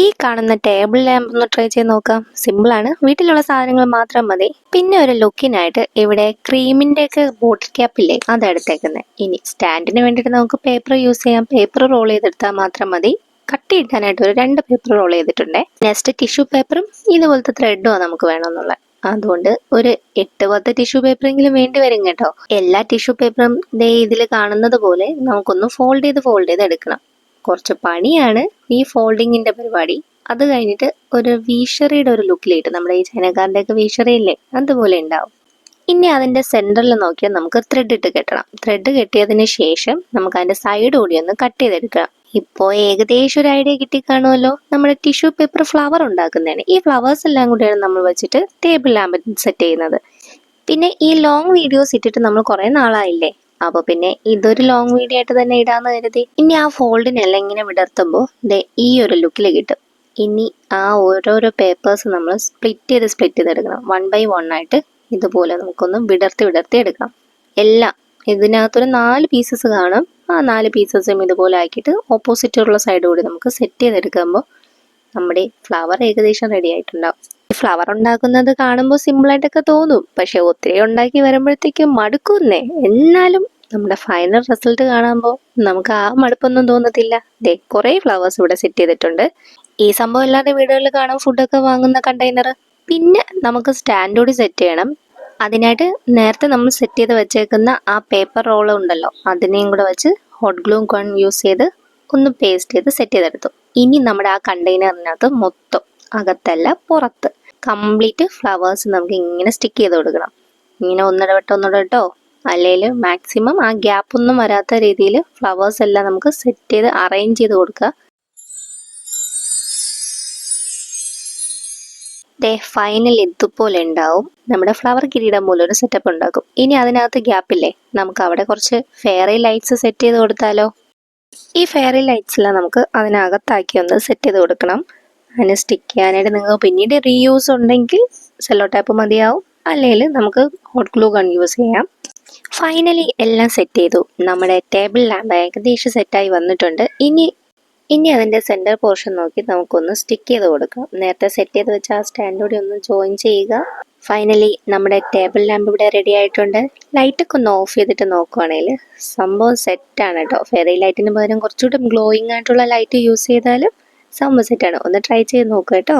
ഈ കാണുന്ന table lamp ഒന്ന് ട്രൈ ചെയ്ത് നോക്കാം. സിമ്പിളാണ്, വീട്ടിലുള്ള സാധനങ്ങൾ മാത്രം മതി. പിന്നെ ഒരു ലുക്കിനായിട്ട് ഇവിടെ ക്രീമിന്റെ ഒക്കെ ബോട്ടിൽ ക്യാപ്പില്ലേ അതെടുത്തേക്കുന്നത്. ഇനി സ്റ്റാൻഡിന് വേണ്ടിയിട്ട് നമുക്ക് പേപ്പർ യൂസ് ചെയ്യാം. പേപ്പർ റോൾ ചെയ്തെടുത്താൽ മാത്രം മതി. കട്ടിയിട്ടാനായിട്ട് ഒരു 2 പേപ്പർ റോൾ ചെയ്തിട്ടുണ്ട്. നെക്സ്റ്റ് ടിഷ്യൂ പേപ്പറും ഇതുപോലത്തെ ത്രെഡും നമുക്ക് വേണമെന്നുള്ള, അതുകൊണ്ട് ഒരു 8-10 ടിഷ്യൂ പേപ്പറെങ്കിലും വേണ്ടി വരും കേട്ടോ. എല്ലാ ടിഷ്യൂ പേപ്പറും ദേ ഇതിൽ കാണുന്നത് പോലെ നമുക്കൊന്ന് ഫോൾഡ് ചെയ്ത് എടുക്കണം. കുറച്ച് പണിയാണ് ഈ ഫോൾഡിങ്ങിന്റെ പരിപാടി. അത് കഴിഞ്ഞിട്ട് ഒരു വീഷറിയുടെ ഒരു ലുക്കിലിട്ട്, നമ്മുടെ ഈ ചൈനക്കാരുടെ ഒക്കെ വീഷറിയില്ലേ അതുപോലെ ഉണ്ടാവും. ഇനി അതിന്റെ സെന്ററിൽ നോക്കിയാൽ നമുക്ക് ത്രെഡ് ഇട്ട് കെട്ടണം. ത്രെഡ് കെട്ടിയതിന് ശേഷം നമുക്ക് അതിന്റെ സൈഡ് കൂടി ഒന്ന് കട്ട് ചെയ്തെടുക്കണം. ഇപ്പോൾ ഏകദേശം ഒരു ഐഡിയ കിട്ടിക്കാണുമല്ലോ. നമ്മുടെ ടിഷ്യൂ പേപ്പർ ഫ്ലവർ ഉണ്ടാക്കുന്നതാണ്. ഈ ഫ്ലവേഴ്സ് എല്ലാം കൂടിയാണ് നമ്മൾ വെച്ചിട്ട് ടേബിൾ ലാമ്പ് സെറ്റ് ചെയ്യുന്നത്. പിന്നെ ഈ ലോങ് വീഡിയോസ് ഇട്ടിട്ട് നമ്മൾ കുറെ നാളായില്ലേ, അപ്പൊ പിന്നെ ഇതൊരു ലോങ് വീഡിയോ ആയിട്ട് തന്നെ ഇടാന്ന് കരുതി. ഇനി ആ ഫോൾഡിനെല്ലാം ഇങ്ങനെ വിടർത്തുമ്പോൾ ഈ ഒരു ലുക്കിൽ കിട്ടും. ഇനി ആ ഓരോരോ പേപ്പേഴ്സ് നമ്മൾ സ്പ്ലിറ്റ് ചെയ്തെടുക്കണം. 1 by 1 ആയിട്ട് ഇതുപോലെ നമുക്കൊന്ന് വിടർത്തി എടുക്കാം. എല്ലാം ഇതിനകത്തൊരു 4 പീസസ് കാണും. ആ 4 പീസസും ഇതുപോലെ ആക്കിയിട്ട് ഓപ്പോസിറ്റുള്ള സൈഡ് കൂടി നമുക്ക് സെറ്റ് ചെയ്തെടുക്കുമ്പോൾ നമ്മുടെ ഫ്ലവർ ഏകദേശം റെഡി ആയിട്ടുണ്ടാവും. ഈ ഫ്ലവർ ഉണ്ടാക്കുന്നത് കാണുമ്പോൾ സിമ്പിളായിട്ടൊക്കെ തോന്നും, പക്ഷെ ഒത്തിരി ഉണ്ടാക്കി വരുമ്പോഴത്തേക്കും മടുക്കുന്നേ. എന്നാലും നമ്മുടെ ഫൈനൽ റിസൾട്ട് കാണുമ്പോൾ നമുക്ക് ആ മടുപ്പൊന്നും തോന്നത്തില്ല. കുറേ ഫ്ലവേഴ്സ് ഇവിടെ സെറ്റ് ചെയ്തിട്ടുണ്ട്. ഈ സംഭവം എല്ലാവരുടെ വീടുകളിൽ കാണും, ഫുഡൊക്കെ വാങ്ങുന്ന കണ്ടെയ്നർ. പിന്നെ നമുക്ക് സ്റ്റാൻഡ് കൂടി സെറ്റ് ചെയ്യണം. അതിനായിട്ട് നേരത്തെ നമ്മൾ സെറ്റ് ചെയ്ത് വെച്ചേക്കുന്ന ആ പേപ്പർ റോൾ ഉണ്ടല്ലോ, അതിനെയും കൂടെ വെച്ച് ഹോട്ട് ഗ്ലൂ ഗൺ യൂസ് ചെയ്ത് ഒന്ന് പേസ്റ്റ് ചെയ്ത് സെറ്റ് ചെയ്തെടുത്തു. ഇനി നമ്മുടെ ആ കണ്ടെയ്നറിനകത്ത് മൊത്തം, അകത്തല്ല പുറത്ത്, കംപ്ലീറ്റ് ഫ്ലവേഴ്സ് നമുക്ക് ഇങ്ങനെ സ്റ്റിക്ക് ചെയ്ത് കൊടുക്കണം. ഇങ്ങനെ ഒന്നിടവിട്ടോ അല്ലെങ്കിൽ മാക്സിമം ആ ഗ്യാപ്പ് ഒന്നും വരാത്ത രീതിയിൽ ഫ്ലവേഴ്സ് എല്ലാം നമുക്ക് സെറ്റ് ചെയ്ത് അറേഞ്ച് ചെയ്ത് കൊടുക്കുക. ഫൈനൽ ഇതുപോലെ ഉണ്ടാവും. നമ്മുടെ ഫ്ലവർ കിരീടം പോലെ ഒരു സെറ്റപ്പ് ഉണ്ടാക്കും. ഇനി അതിനകത്ത് ഗ്യാപ്പില്ലേ, നമുക്ക് അവിടെ കുറച്ച് ഫെയറി ലൈറ്റ്സ് സെറ്റ് ചെയ്ത് കൊടുത്താലോ. ഈ ഫെയറി ലൈറ്റ്സ് എല്ലാം നമുക്ക് അതിനകത്താക്കി ഒന്ന് സെറ്റ് ചെയ്ത് കൊടുക്കണം. അതിന് സ്റ്റിക്ക് ചെയ്യാനായിട്ട് നിങ്ങൾക്ക് പിന്നീട് റീയൂസ് ഉണ്ടെങ്കിൽ സെല്ലോ ടാപ്പ് മതിയാവും, അല്ലെങ്കിൽ നമുക്ക് ഹോട്ട് ഗ്ലൂ ഗൺ യൂസ് ചെയ്യാം. ഫൈനലി എല്ലാം സെറ്റ് ചെയ്തു. നമ്മുടെ ടേബിൾ ലാമ്പ് ഏകദേശം സെറ്റായി വന്നിട്ടുണ്ട്. ഇനി അതിൻ്റെ സെൻറ്റർ പോർഷൻ നോക്കി നമുക്കൊന്ന് സ്റ്റിക്ക് ചെയ്ത് കൊടുക്കാം. നേരത്തെ സെറ്റ് ചെയ്ത് വെച്ച ആ സ്റ്റാൻഡോടെ ഒന്ന് ജോയിൻ ചെയ്യുക. ഫൈനലി നമ്മുടെ ടേബിൾ ലാമ്പ് ഇവിടെ റെഡി ആയിട്ടുണ്ട്. ലൈറ്റൊക്കെ ഒന്ന് ഓഫ് ചെയ്തിട്ട് നോക്കുവാണെങ്കിൽ സംഭവം സെറ്റാണ് കേട്ടോ. ഫെയറി ലൈറ്റിന് പകരം കുറച്ചുകൂടി ഗ്ലോയിങ് ആയിട്ടുള്ള ലൈറ്റ് യൂസ് ചെയ്താലും സംഭവം സെറ്റാണ്. ഒന്ന് ട്രൈ ചെയ്ത് നോക്കുക കേട്ടോ.